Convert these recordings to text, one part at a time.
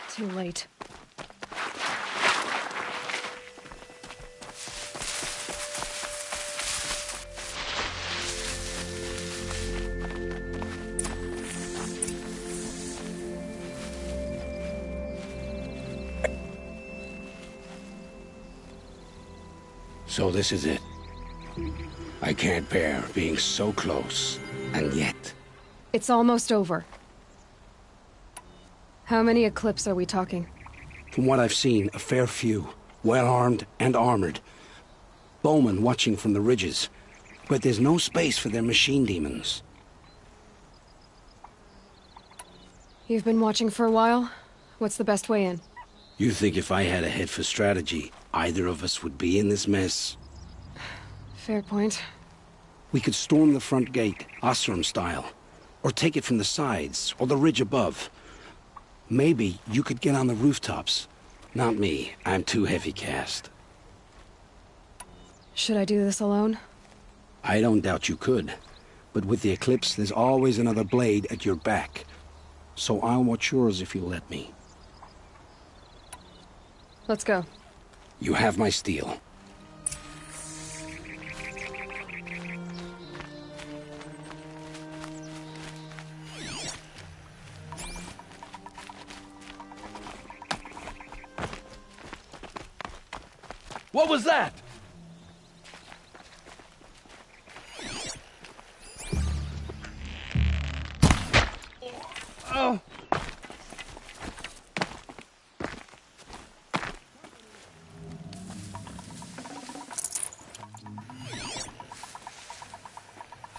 Too late. So this is it. I can't bear being so close, and yet... It's almost over. How many Eclipse are we talking? From what I've seen, a fair few. Well-armed and armored. Bowmen watching from the ridges. But there's no space for their machine demons. You've been watching for a while? What's the best way in? You think if I had a head for strategy, either of us would be in this mess? Fair point. We could storm the front gate, Osram style. Or take it from the sides, or the ridge above. Maybe you could get on the rooftops. Not me. I'm too heavy cast. Should I do this alone? I don't doubt you could. But with the Eclipse, there's always another blade at your back. So I'll watch yours if you let me. Let's go. You have my steel. What was that? Oh.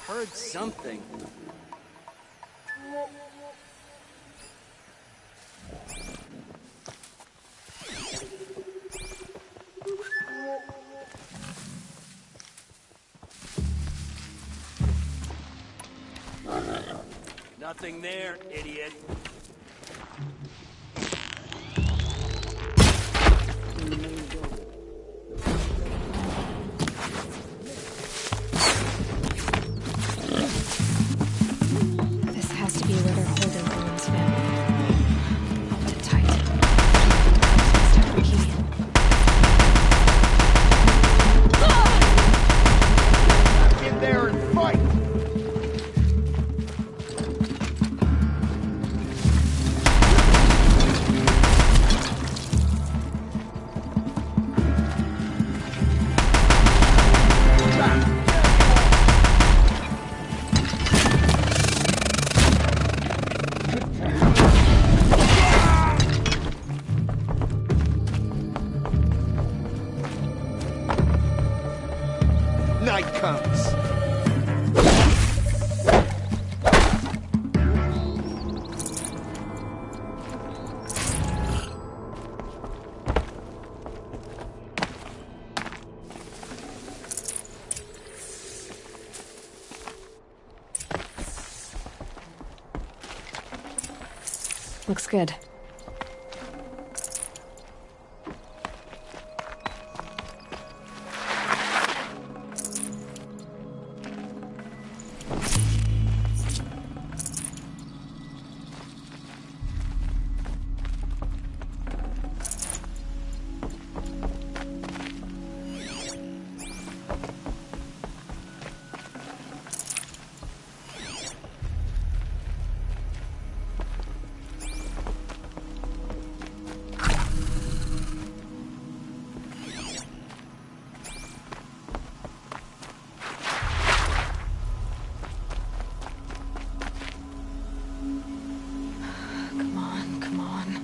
Heard something. Nothing there, idiot. This has to be where they're holding Owen's family. Hold it tight. Step the key. Get there and fight! Night comes. Looks good. Come on, come on.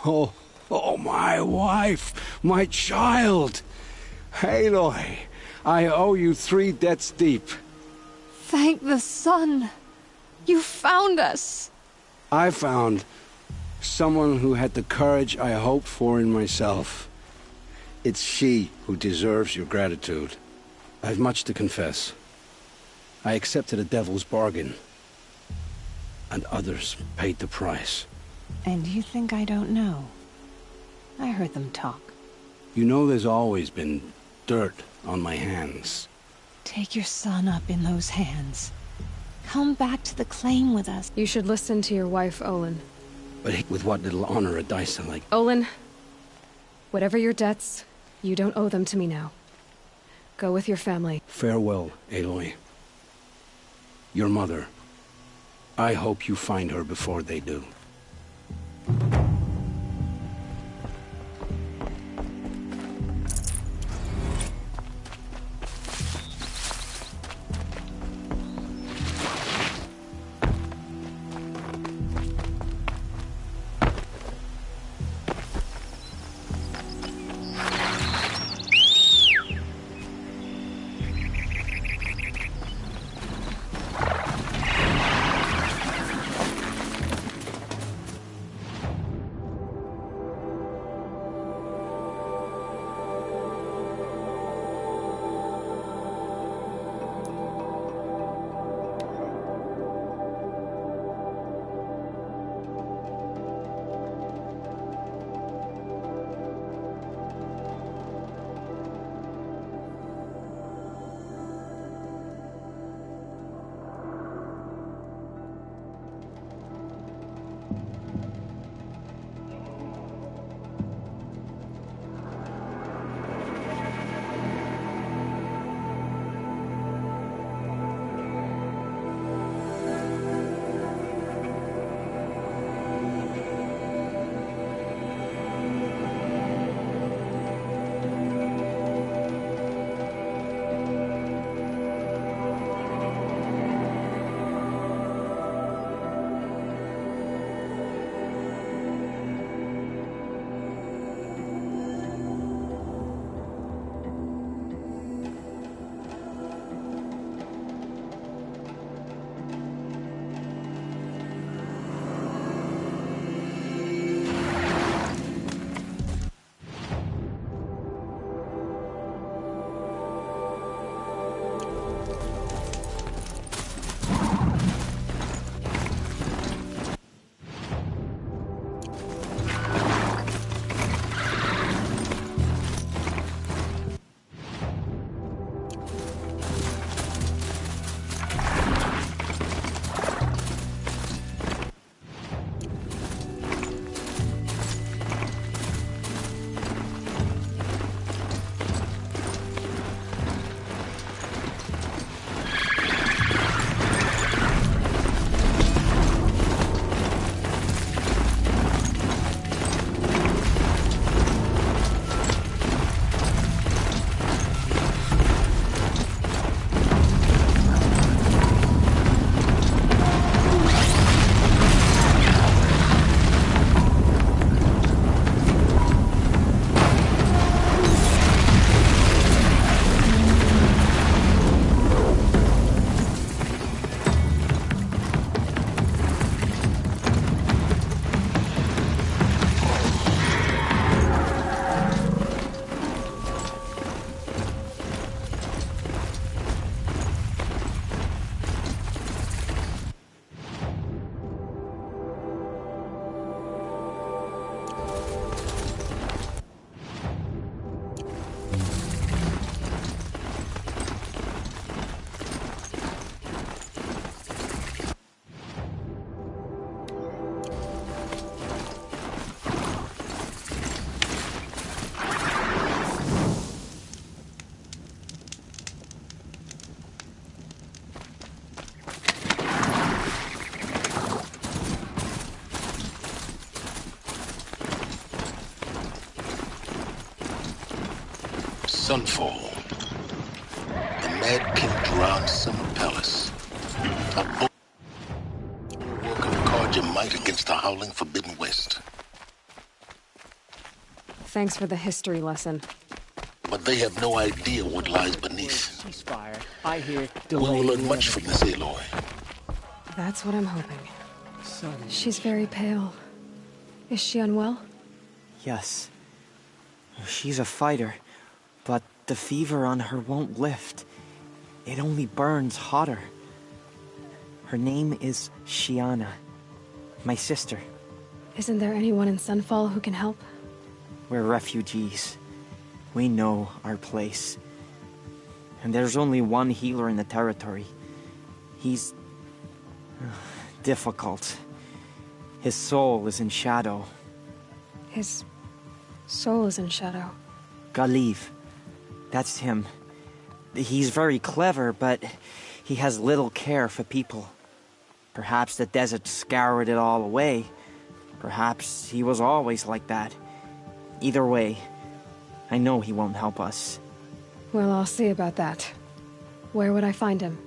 Oh, my wife, my child. Aloy, I owe you 3 debts deep. Thank the sun. You found us. I found someone who had the courage I hoped for in myself. It's she who deserves your gratitude. I've much to confess. I accepted a devil's bargain, and others paid the price. And you think I don't know? I heard them talk. You know there's always been dirt on my hands. Take your son up in those hands. Come back to the claim with us. You should listen to your wife, Olin. But with what little honor a Dyson like... Olin, whatever your debts, you don't owe them to me now. Go with your family. Farewell, Aloy. Your mother. I hope you find her before they do. Sunfall. The Mad King ransom palace. A work of Carja might against the howling Forbidden West. Thanks for the history lesson. But they have no idea what lies beneath. Ceasefire. I hear We will delayed learn much from this, Aloy. That's what I'm hoping. Sudden. She's very pale. Is she unwell? Yes. She's a fighter, but the fever on her won't lift. It only burns hotter. Her name is Shiana, my sister. Isn't there anyone in Sunfall who can help? We're refugees. We know our place. And there's only one healer in the territory. He's... difficult. His soul is in shadow. His soul is in shadow. Galiv. That's him. He's very clever, but he has little care for people. Perhaps the desert scoured it all away. Perhaps he was always like that. Either way, I know he won't help us. Well, I'll see about that. Where would I find him?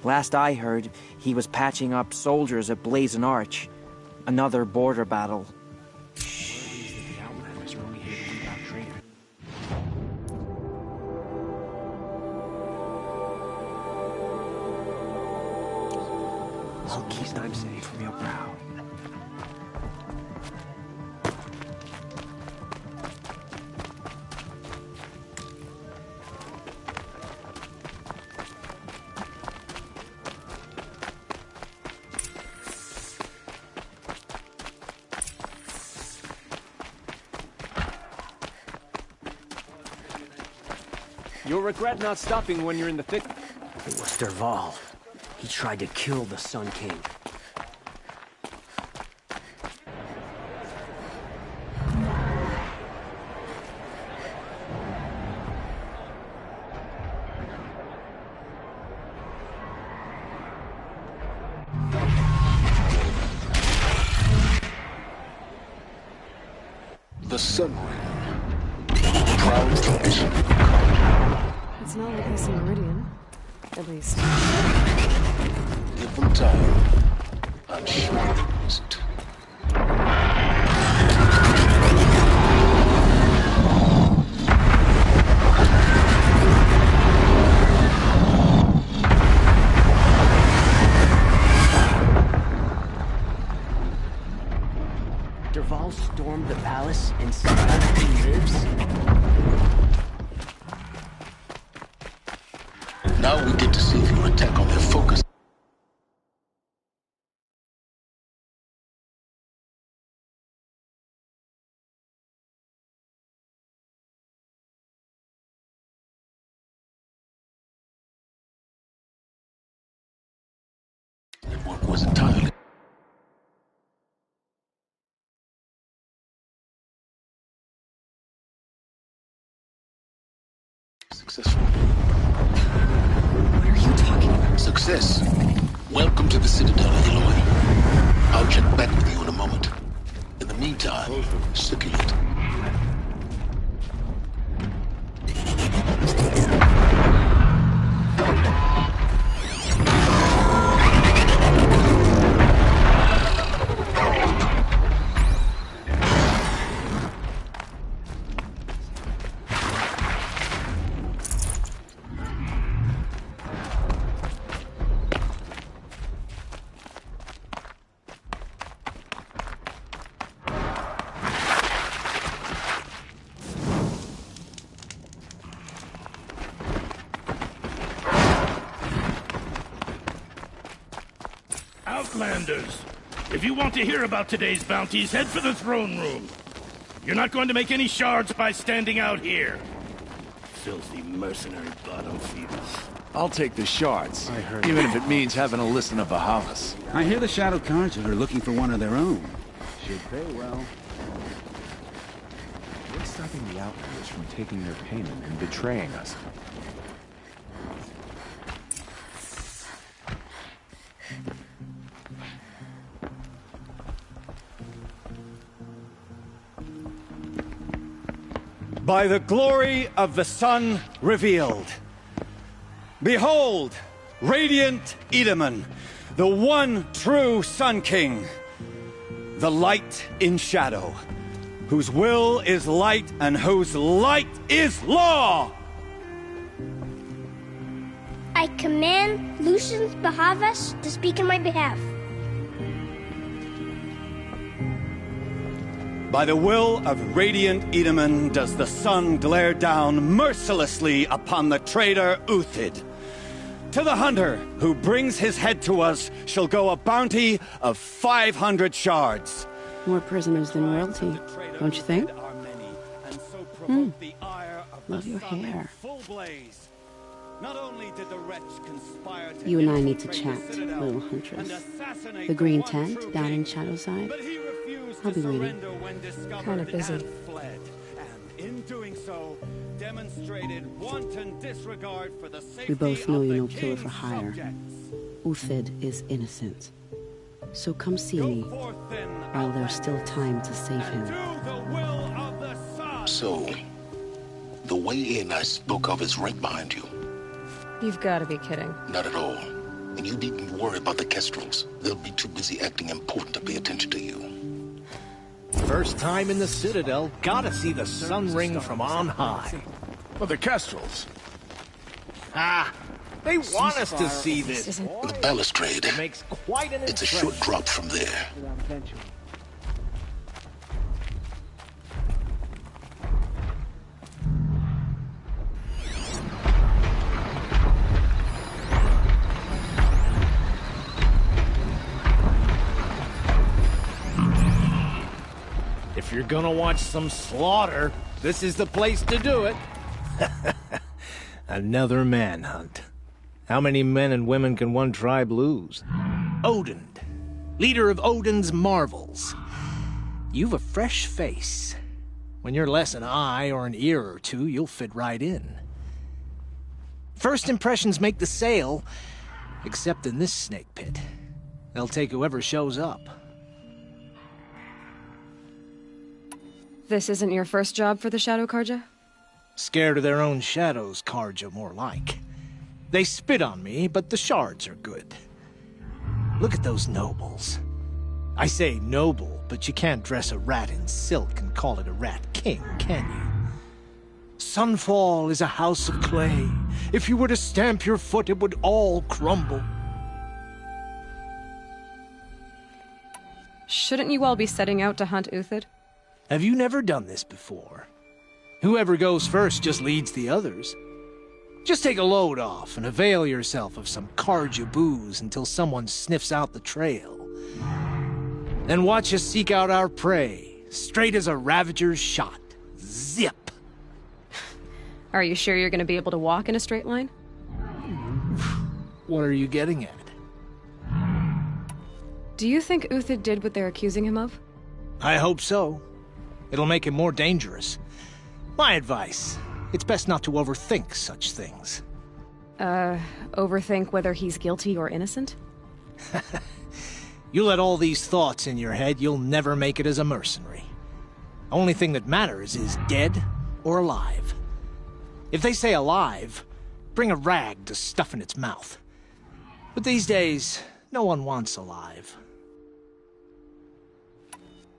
Last I heard, he was patching up soldiers at Blazon Arch. Another border battle. I'll keep time safe from your brow. You'll regret not stopping when you're in the thick... It was Dervahl. He tried to kill the Sun King. The Sun Ring. Proud tradition. It's not like this in Meridian. At least. Give them time. I'm sure it isn't. Dervahl stormed the palace and somehow he lives? Now we get to see if your attack on their focus. Network was entirely successful. What are you talking about? Success. Welcome to the Citadel, Aloy. I'll check back with you in a moment. In the meantime, circulate. Outlanders, if you want to hear about today's bounties, head for the throne room. You're not going to make any shards by standing out here. Filthy mercenary bottom feeders. I'll take the shards, even if it means having to listen to Bahavas. I hear the Shadow Cards are looking for one of their own. Should pay well. What's stopping the Outlanders from taking their payment and betraying us? By the glory of the sun revealed. Behold, radiant Edaman, the one true Sun King, the light in shadow, whose will is light and whose light is law! I command Lucius Bahavas to speak in my behalf. By the will of radiant Edaman does the sun glare down mercilessly upon the traitor Uthid. To the hunter who brings his head to us shall go a bounty of 500 shards. More prisoners than royalty, don't you think? provoked the ire of Love the your sun hair. in full blaze. Not only did the wretch conspire to You and I need to infiltrate chat, the Citadel little and huntress. assassinate The green one tent true down in king, Shadowside. but he refused I'll to be waiting. surrender when discovered Kinda busy. and fled. And in doing so, demonstrated wanton disregard for the safety We both know of you're the no killer for king's hire. subjects. Uthid is innocent. So come see Go me forth then, while there's still time to save him. do the will of the sun. So, the way in I spoke of is right behind you. You've got to be kidding. Not at all. And you needn't worry about the Kestrels. They'll be too busy acting important to pay attention to you. First time in the Citadel, gotta see the sun ring from on high. Well, the Kestrels. Ah, they want us to see this. The balustrade. It makes quite an It's a impression. short drop from there. If you're gonna watch some slaughter, this is the place to do it. Another manhunt. How many men and women can one tribe lose? Odin, leader of Odin's marvels. You've a fresh face. When you're less an eye or an ear or two, you'll fit right in. First impressions make the sale, except in this snake pit. They'll take whoever shows up. This isn't your first job for the Shadow Karja? Scared of their own shadows, Karja, more like. They spit on me, but the shards are good. Look at those nobles. I say noble, but you can't dress a rat in silk and call it a rat king, can you? Sunfall is a house of clay. If you were to stamp your foot, it would all crumble. Shouldn't you all be setting out to hunt Uthid? Have you never done this before? Whoever goes first just leads the others. Just take a load off and avail yourself of some Karja booze until someone sniffs out the trail. Then watch us seek out our prey, straight as a Ravager's shot. Zip! Are you sure you're going to be able to walk in a straight line? What are you getting at? Do you think Uthid did what they're accusing him of? I hope so. It'll make him more dangerous. My advice, it's best not to overthink such things. Overthink whether he's guilty or innocent? You let all these thoughts in your head, you'll never make it as a mercenary. Only thing that matters is dead or alive. If they say alive, bring a rag to stuff in its mouth. But these days, no one wants alive.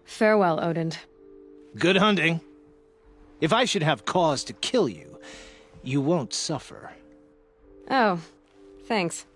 Farewell, Odin. Good hunting. If I should have cause to kill you, you won't suffer. Oh, thanks.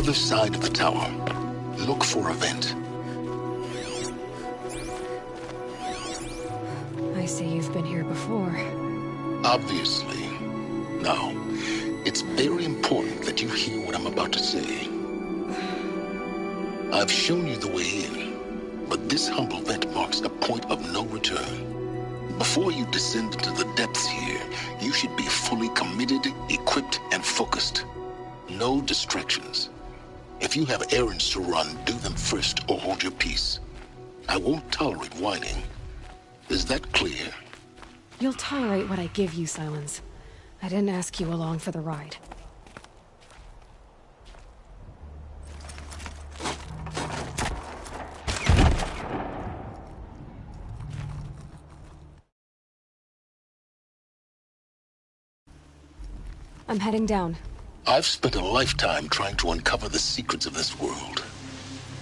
other side of the tower. Look for a vent. I see you've been here before. Obviously. Now, it's very important that you hear what I'm about to say. I've shown you the way in, but this humble vent marks a point of no return. Before you descend into the depths here, you should be fully committed, equipped, and focused. No distractions. If you have errands to run, do them first or hold your peace. I won't tolerate whining. Is that clear? You'll tolerate what I give you, Silence. I didn't ask you along for the ride. I'm heading down. I've spent a lifetime trying to uncover the secrets of this world.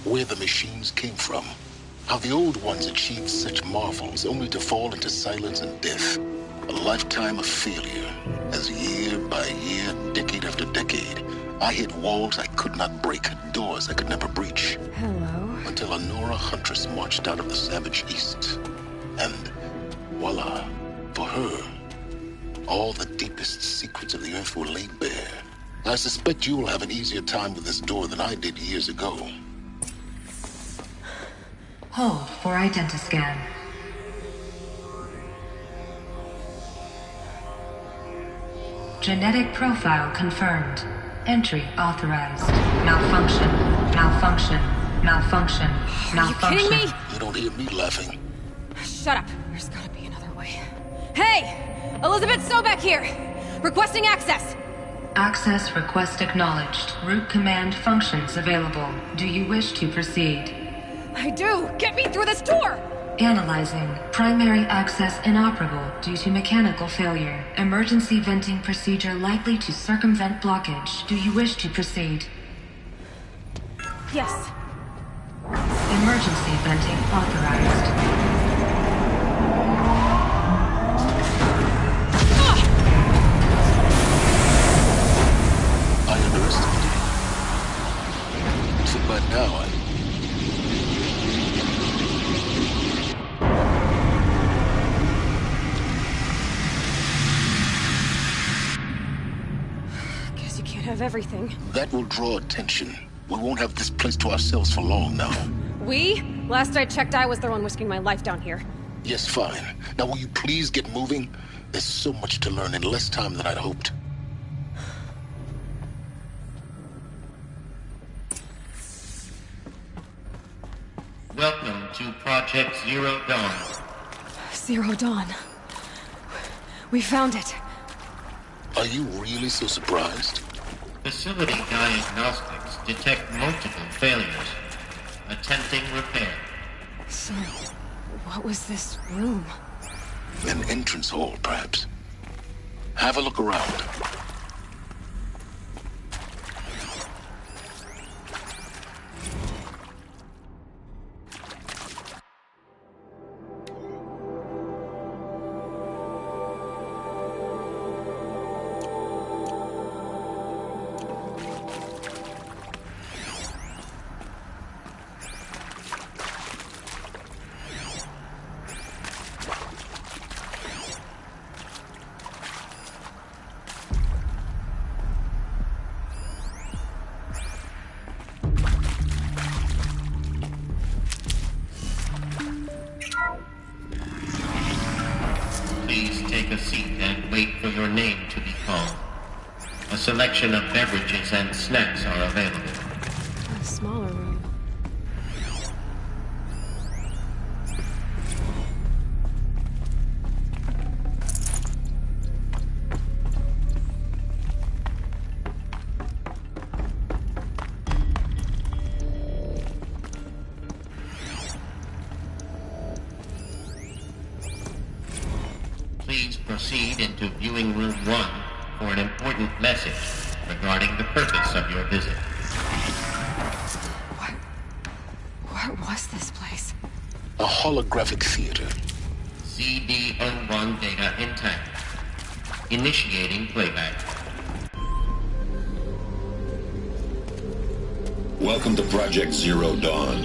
Where the machines came from. How the old ones achieved such marvels only to fall into silence and death. A lifetime of failure, as year by year, decade after decade, I hit walls I could not break, doors I could never breach. Hello. Until a Nora huntress marched out of the savage east. And voila, for her, all the deepest secrets of the earth were laid bare. I suspect you will have an easier time with this door than I did years ago. Hold for identiscan. Genetic profile confirmed. Entry authorized. Malfunction. Malfunction. Malfunction. Malfunction. Are you kidding me? You don't hear me laughing. Shut up. There's gotta be another way. Hey! Elizabeth Sobek here! Requesting access! Access request acknowledged. Root command functions available. Do you wish to proceed? I do! Get me through this door! Analyzing. Primary access inoperable due to mechanical failure. Emergency venting procedure likely to circumvent blockage. Do you wish to proceed? Yes. Emergency venting authorized. I underestimated you. So by now, Guess you can't have everything. that will draw attention. We won't have this place to ourselves for long now. We? Last I checked, I was the one risking my life down here. Yes, fine. Now will you please get moving? There's so much to learn in less time than I'd hoped. Welcome to Project Zero Dawn. Zero Dawn. We found it. Are you really so surprised? Facility diagnostics detect multiple failures. Attempting repair. So, what was this room? An entrance hall, perhaps. Have a look around. Please take a seat and wait for your name to be called. A selection of beverages and snacks are available. A smaller room. Please proceed into viewing room 1 for an important message regarding the purpose of your visit. What was this place? A holographic theater. CD01 data intact. Initiating playback. Welcome to Project Zero Dawn.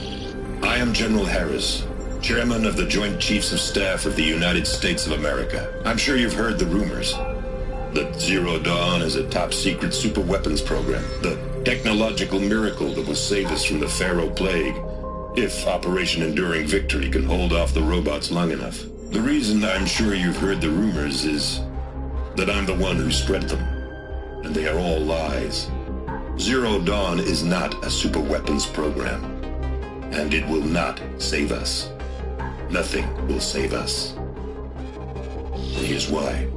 I am General Harris, Chairman of the Joint Chiefs of Staff of the United States of America. I'm sure you've heard the rumors that Zero Dawn is a top-secret superweapons program, the technological miracle that will save us from the Pharaoh Plague, if Operation Enduring Victory can hold off the robots long enough. The reason I'm sure you've heard the rumors is that I'm the one who spread them, and they are all lies. Zero Dawn is not a superweapons program, and it will not save us. Nothing will save us. And here's why.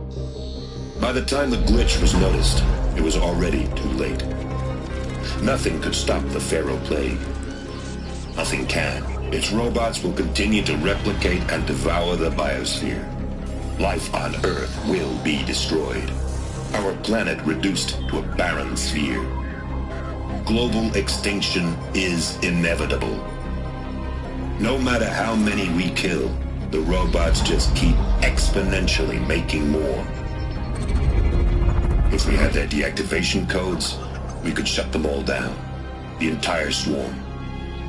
By the time the glitch was noticed, it was already too late. Nothing could stop the Pharaoh Plague. Nothing can. Its robots will continue to replicate and devour the biosphere. Life on Earth will be destroyed. Our planet reduced to a barren sphere. Global extinction is inevitable. No matter how many we kill, the robots just keep exponentially making more. If we had their deactivation codes, we could shut them all down. The entire swarm.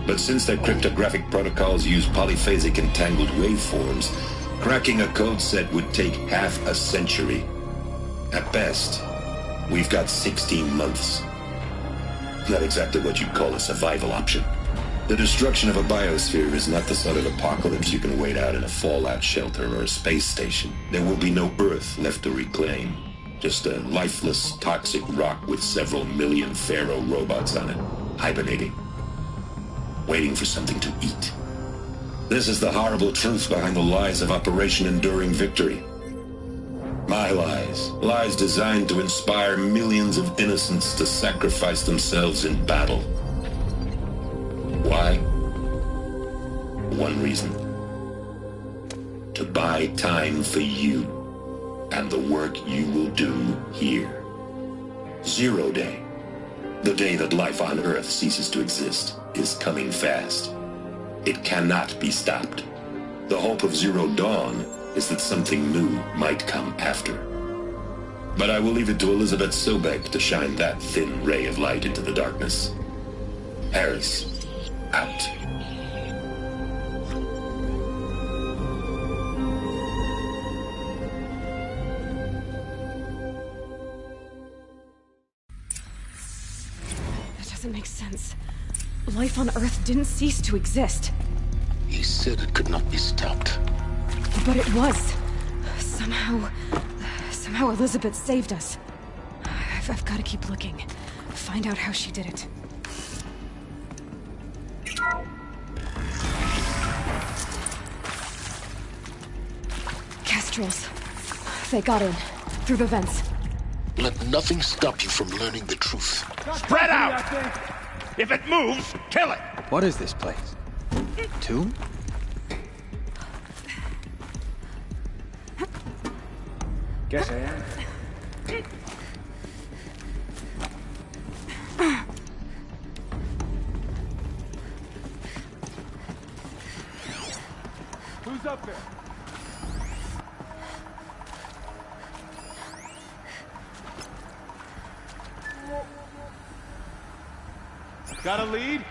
But since their cryptographic protocols use polyphasic entangled waveforms, cracking a code set would take half a century. At best, we've got 16 months. Not exactly what you'd call a survival option. The destruction of a biosphere is not the sort of apocalypse you can wait out in a fallout shelter or a space station. There will be no Earth left to reclaim. Just a lifeless, toxic rock with several million Pharaoh robots on it, hibernating, waiting for something to eat. This is the horrible truth behind the lies of Operation Enduring Victory. My lies. Lies designed to inspire millions of innocents to sacrifice themselves in battle. Why? One reason. To buy time for you and the work you will do here. Zero Day, the day that life on Earth ceases to exist, is coming fast. It cannot be stopped. The hope of Zero Dawn is that something new might come after. But I will leave it to Elizabeth Sobek to shine that thin ray of light into the darkness. Harris, out. That doesn't make sense. Life on Earth didn't cease to exist. He said it could not be stopped. But it was. Somehow Elizabeth saved us. I've got to keep looking. Find out how she did it. Kestrels. They got in. Through the vents. Let nothing stop you from learning the truth. Spread out! If it moves, kill it! What is this place? Tomb? Guess I am. Who's up there? Got a lead?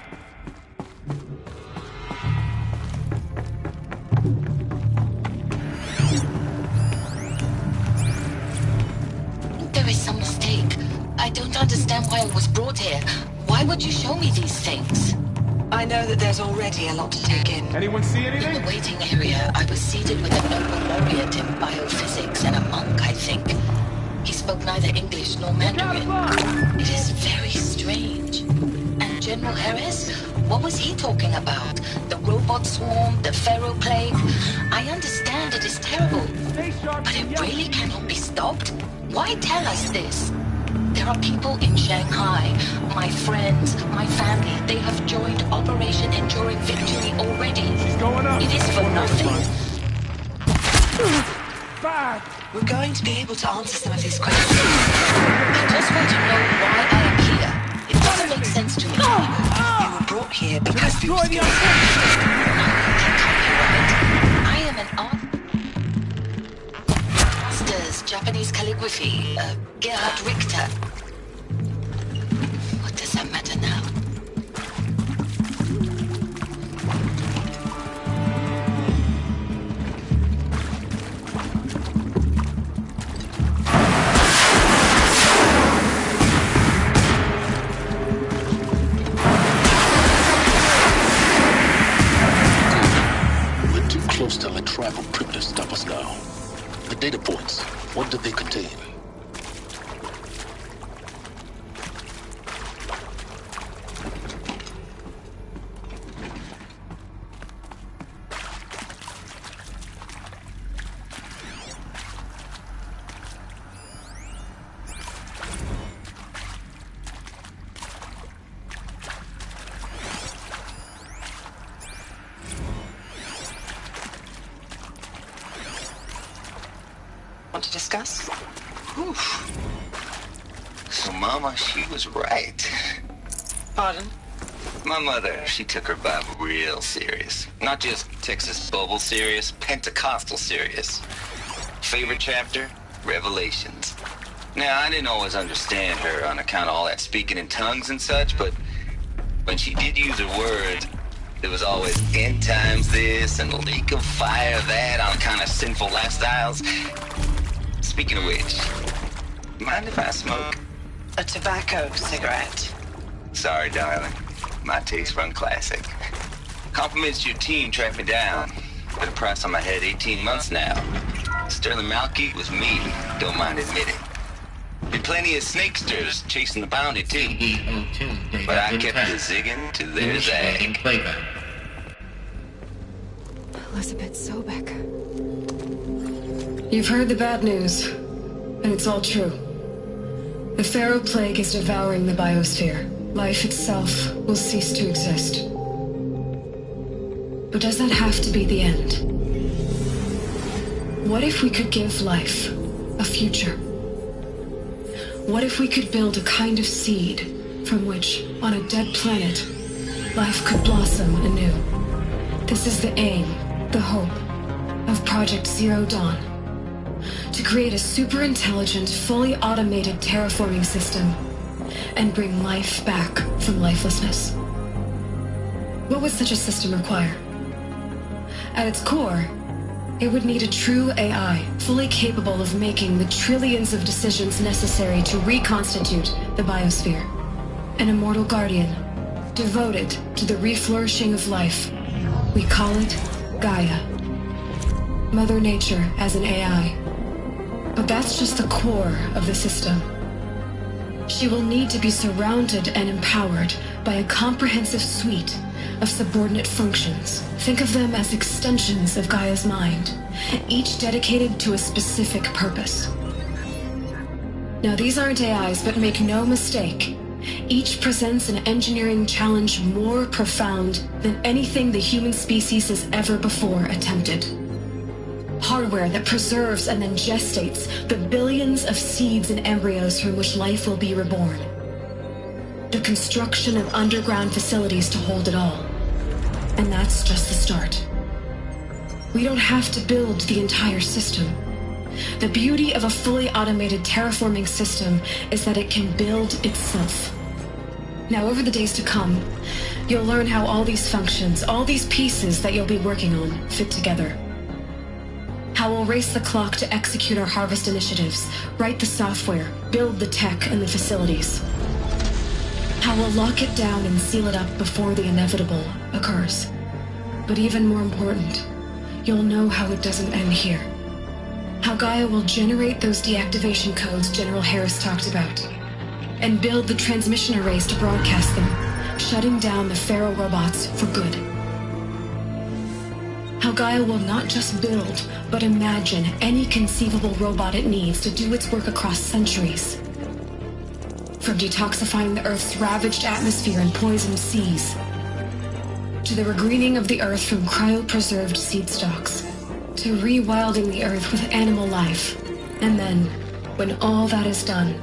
There is some mistake. I don't understand why I was brought here. Why would you show me these things? I know that there's already a lot to take in. Anyone see anything? In the waiting area, I was seated with a Nobel laureate in biophysics and a monk, I think. He spoke neither English nor Mandarin. It is very strange. And General Harris? What was he talking about? The robot swarm? The Pharaoh Plague? I understand it is terrible. But it really cannot be stopped? Why tell us this? There are people in Shanghai, my friends, my family. They have joined Operation Enduring Victory already. It is for nothing. We're going to be able to answer some of these questions. I just want to know why I am here. It doesn't make sense to me. You were brought here because you I am an art master's Japanese calligraphy, Gerhard Richter. What does that matter now? data points. What do they contain? Want to discuss? So, Mama, she was right. Pardon? My mother, she took her Bible real serious. Not just Texas Bubble serious, Pentecostal serious. Favorite chapter? Revelations. Now, I didn't always understand her on account of all that speaking in tongues and such, but when she did use her words, there was always end times this and lake of fire that on account of sinful lifestyles. Speaking of which, mind if I smoke? A tobacco cigarette. Sorry, darling. My taste run classic. Compliments to your team tracked me down. Been a price on my head 18 months now. Sterling Malky was me, don't mind admitting. Did plenty of snakesters chasing the bounty too. But I kept the zigging to their zag. Elizabeth Sobek. You've heard the bad news, and it's all true. The Pharaoh Plague is devouring the biosphere. Life itself will cease to exist. But does that have to be the end? What if we could give life a future? What if we could build a kind of seed from which, on a dead planet, life could blossom anew? This is the aim, the hope, of Project Zero Dawn. To create a super-intelligent, fully automated terraforming system and bring life back from lifelessness. What would such a system require? At its core, it would need a true AI, fully capable of making the trillions of decisions necessary to reconstitute the biosphere. An immortal guardian, devoted to the reflourishing of life. We call it Gaia. Mother Nature as an AI. But that's just the core of the system. She will need to be surrounded and empowered by a comprehensive suite of subordinate functions. Think of them as extensions of Gaia's mind, each dedicated to a specific purpose. Now, these aren't AIs, but make no mistake, each presents an engineering challenge more profound than anything the human species has ever before attempted. Hardware that preserves and then gestates the billions of seeds and embryos from which life will be reborn. The construction of underground facilities to hold it all. And that's just the start. We don't have to build the entire system. The beauty of a fully automated terraforming system is that it can build itself. Now, over the days to come, you'll learn how all these functions, all these pieces that you'll be working on, fit together. How we'll race the clock to execute our harvest initiatives, write the software, build the tech and the facilities. How we'll lock it down and seal it up before the inevitable occurs. But even more important, you'll know how it doesn't end here. How Gaia will generate those deactivation codes General Harris talked about, and build the transmission arrays to broadcast them, shutting down the Pharaoh robots for good. How Gaia will not just build, but imagine any conceivable robot it needs to do its work across centuries. From detoxifying the Earth's ravaged atmosphere and poisoned seas, to the regreening of the Earth from cryopreserved seed stalks, to rewilding the Earth with animal life. And then, when all that is done,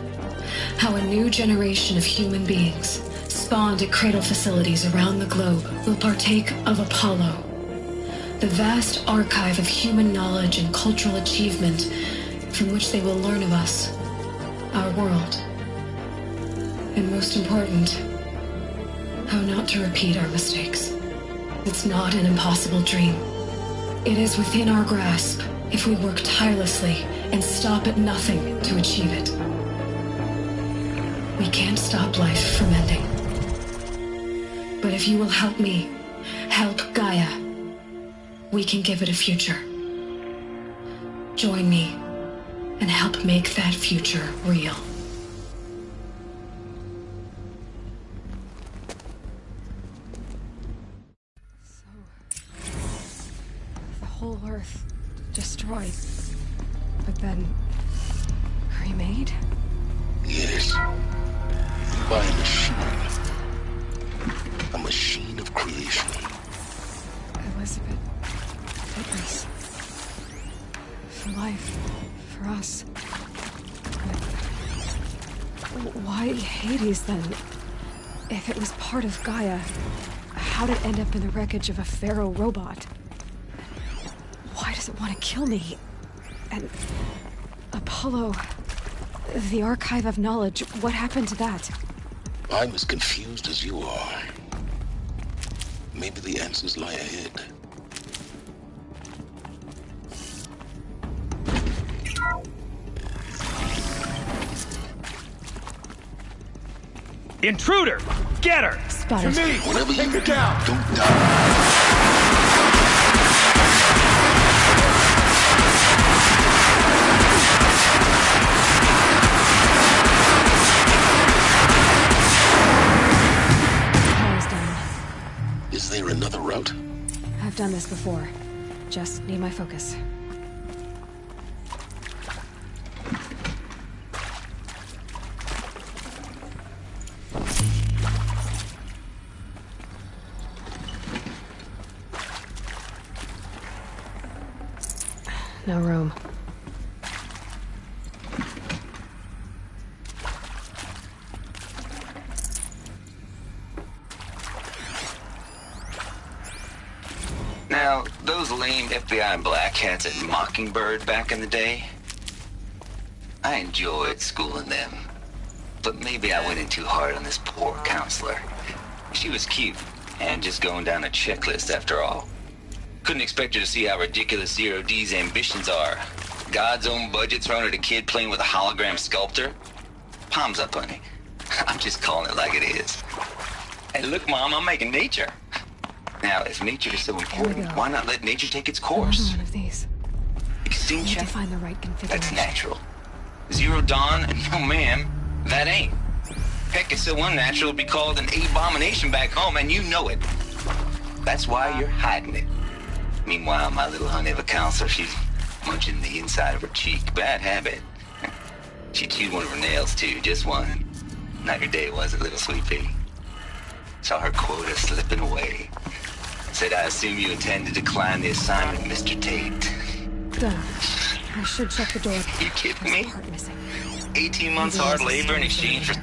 how a new generation of human beings, spawned at cradle facilities around the globe, will partake of Apollo, the vast archive of human knowledge and cultural achievement from which they will learn of us, our world. And most important, how not to repeat our mistakes. It's not an impossible dream. It is within our grasp if we work tirelessly and stop at nothing to achieve it. We can't stop life from ending. But if you will help me, help Gaia, we can give it a future. Join me and help make that future real. The whole Earth destroyed, but then remade? Yes. By a machine. A machine of creation. Elizabeth, fitness. For life. For us. Why Hades, then? If it was part of Gaia, how'd it end up in the wreckage of a Pharaoh robot? Why does it want to kill me? And Apollo, the Archive of Knowledge, what happened to that? I'm as confused as you are. Maybe the answers lie ahead. Intruder! Get her! Spotted. To me! Whatever Take you her down! Don't die. Power's down. Is there another route? I've done this before. Just need my focus. No room. Now, those lame FBI black hats at Mockingbird back in the day, I enjoyed schooling them. But maybe I went in too hard on this poor counselor. She was cute, and just going down a checklist after all. Couldn't expect her to see how ridiculous Zero D's ambitions are. God's own budget thrown at a kid playing with a hologram sculptor? Palms up, honey. I'm just calling it like it is. Hey, look, Mom, I'm making nature. Now, if nature is so important, why not let nature take its course? One of these. Extinction? Need to find the right configuration. That's natural. Zero Dawn? No, ma'am. That ain't. Heck, it's so unnatural it'd be called an abomination back home, and you know it. That's why you're hiding it. Meanwhile, my little honey of a counselor, she's munching the inside of her cheek. Bad habit. She chewed one of her nails, too. Just one. Not your day, was it, little sweet pea? Saw her quota slipping away. Said, I assume you intend to decline the assignment, Mr. Tate. Done. I should check the door. You kidding me? Part missing. 18 months hard labor in exchange for...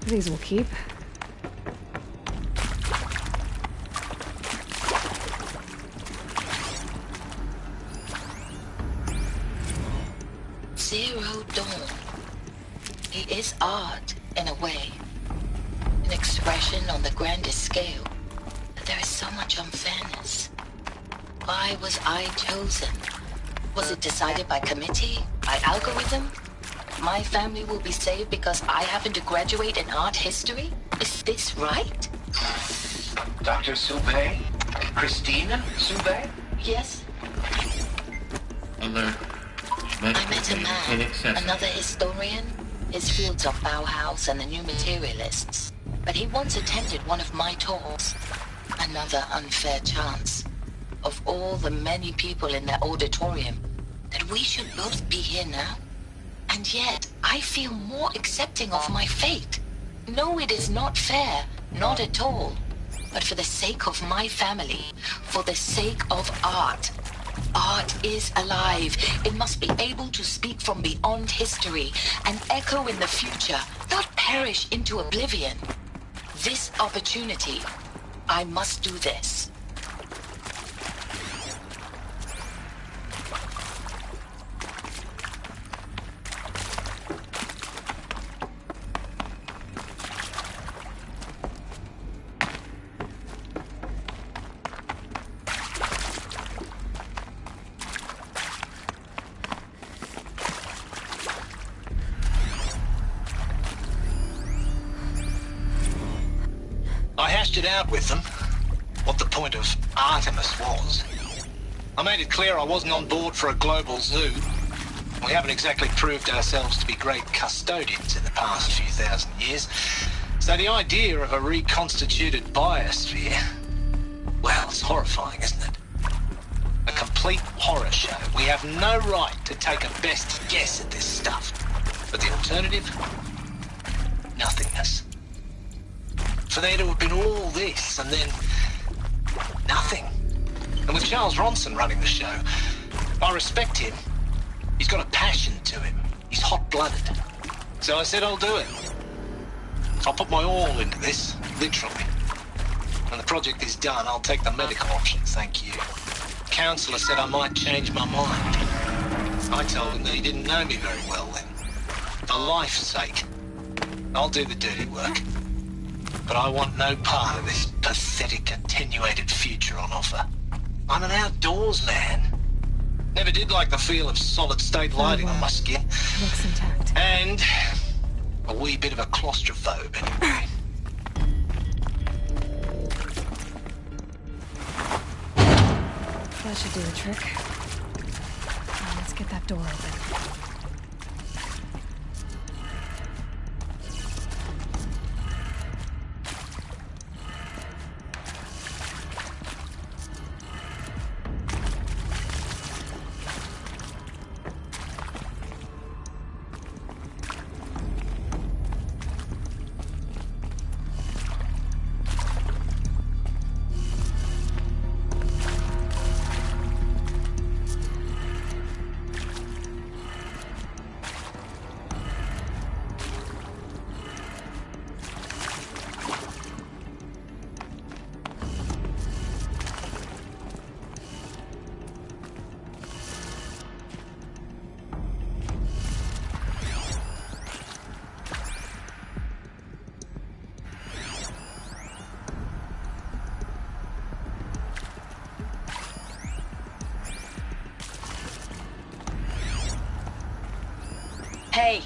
These will keep. Zero Dawn. He is art, in a way. An expression on the grandest scale. But there is so much unfairness. Why was I chosen? Was it decided by committee? By algorithm? My family will be saved because I happen to graduate in art history? Is this right? Dr. Soubet? Christina Soubert? Yes? Alert. I met a man, another historian. His fields are Bauhaus and the New Materialists. But he once attended one of my talks. Another unfair chance. Of all the many people in that auditorium, that we should both be here now. And yet, I feel more accepting of my fate. No, it is not fair. Not at all. But for the sake of my family, for the sake of art. Art is alive. It must be able to speak from beyond history and echo in the future, not perish into oblivion. This opportunity, I must do this. It out with them what the point of Artemis was. I made it clear I wasn't on board for a global zoo. We haven't exactly proved ourselves to be great custodians in the past few thousand years. So the idea of a reconstituted biosphere, well, it's horrifying, isn't it? A complete horror show. We have no right to take a best guess at this stuff. But the alternative? Nothingness. For there to have been all this, and then nothing. And with Charles Ronson running the show, I respect him. He's got a passion to him. He's hot-blooded. So I said I'll do it. I'll put my all into this, literally. When the project is done, I'll take the medical option, thank you. Counselor said I might change my mind. I told him that he didn't know me very well then. For life's sake, I'll do the dirty work. But I want no part of this pathetic, attenuated future on offer. I'm an outdoors man. Never did like the feel of solid-state lighting on my skin. Looks intact. And a wee bit of a claustrophobe, anyway. That should do the trick. Now let's get that door open. Hey,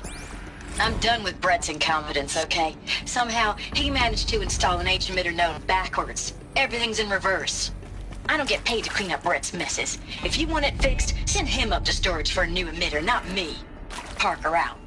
I'm done with Brett's incompetence, okay? Somehow, he managed to install an H-emitter node backwards. Everything's in reverse. I don't get paid to clean up Brett's messes. If you want it fixed, send him up to storage for a new emitter, not me. Parker out.